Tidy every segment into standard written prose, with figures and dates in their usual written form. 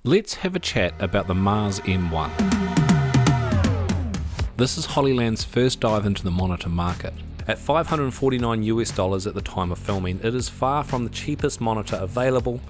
Let's have a chat about the Mars M1. This is Hollyland's first dive into the monitor market. At $549 at the time of filming, it is far from the cheapest monitor available,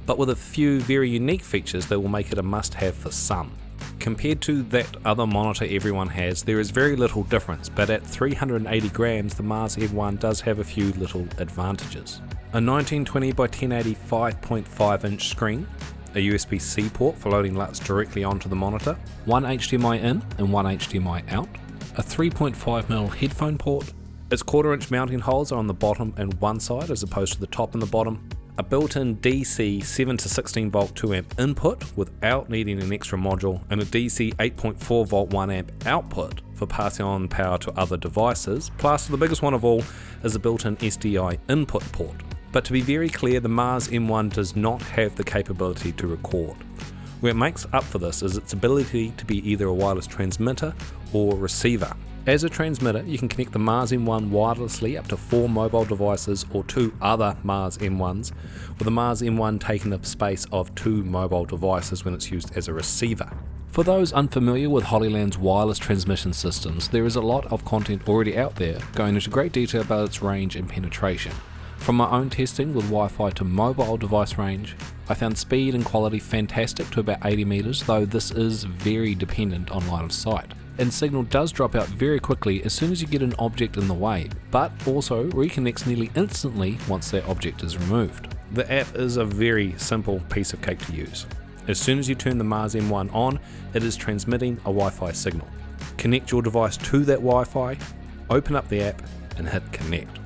but with a few very unique features that will make it a must-have for some. Compared to that other monitor everyone has, there is very little difference, but at 380 grams, the Mars M1 does have a few little advantages. A 1920 by 1080 5.5 inch screen, a USB-C port for loading LUTs directly onto the monitor, one HDMI in and one HDMI out, a 3.5mm headphone port. Its 1/4 inch mounting holes are on the bottom and one side as opposed to the top and the bottom, a built-in DC 7 to 16 volt 2 amp input without needing an extra module, and a DC 8.4 volt 1 amp output for passing on power to other devices, plus the biggest one of all is a built-in SDI input port. But to be very clear, the Mars M1 does not have the capability to record. Where it makes up for this is its ability to be either a wireless transmitter or receiver. As a transmitter, you can connect the Mars M1 wirelessly up to 4 mobile devices or 2 other Mars M1s, with the Mars M1 taking the space of 2 mobile devices when it's used as a receiver. For those unfamiliar with Hollyland's wireless transmission systems, there is a lot of content already out there going into great detail about its range and penetration. From my own testing with Wi-Fi to mobile device range, I found speed and quality fantastic to about 80 meters, though this is very dependent on line of sight. And signal does drop out very quickly as soon as you get an object in the way, but also reconnects nearly instantly once that object is removed. The app is a very simple piece of cake to use. As soon as you turn the Mars M1 on, it is transmitting a Wi-Fi signal. Connect your device to that Wi-Fi, open up the app and hit connect.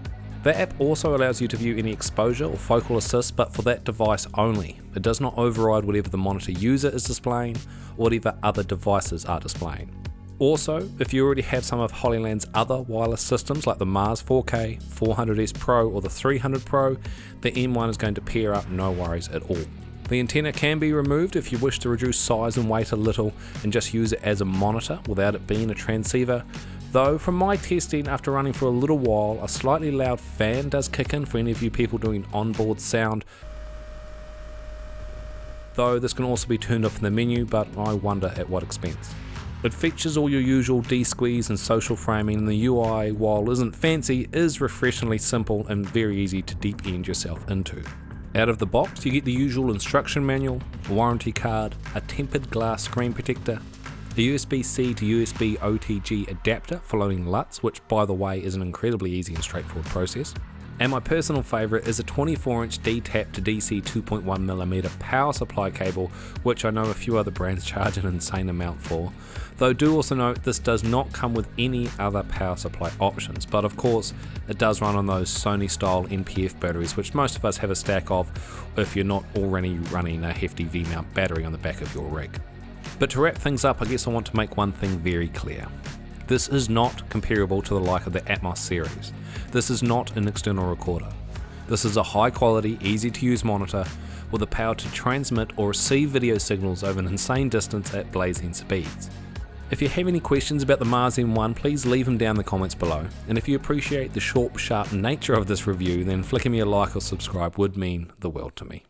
The app also allows you to view any exposure or focal assist, but for that device only. It does not override whatever the monitor user is displaying or whatever other devices are displaying. Also, if you already have some of Hollyland's other wireless systems like the Mars 4K, 400S Pro or the 300 Pro, the M1 is going to pair up no worries at all. The antenna can be removed if you wish to reduce size and weight a little and just use it as a monitor without it being a transceiver. Though from my testing after running for a little while, a slightly loud fan does kick in for any of you people doing onboard sound. Though this can also be turned off in the menu, but I wonder at what expense. It features all your usual D-squeeze and social framing, and the UI, while isn't fancy, is refreshingly simple and very easy to deep end yourself into. Out of the box you get the usual instruction manual, a warranty card, a tempered glass screen protector, a USB-C to USB OTG adapter for loading LUTs, which by the way is an incredibly easy and straightforward process. And my personal favourite is a 24-inch D-tap to DC 2.1mm power supply cable, which I know a few other brands charge an insane amount for. Though do also note this does not come with any other power supply options, but of course it does run on those Sony style NPF batteries, which most of us have a stack of if you're not already running a hefty V-mount battery on the back of your rig. But to wrap things up, I guess I want to make one thing very clear. This is not comparable to the like of the Atmos series. This is not an external recorder. This is a high quality, easy to use monitor with the power to transmit or receive video signals over an insane distance at blazing speeds. If you have any questions about the Mars M1, please leave them down in the comments below. And if you appreciate the short, sharp nature of this review, then flicking me a like or subscribe would mean the world to me.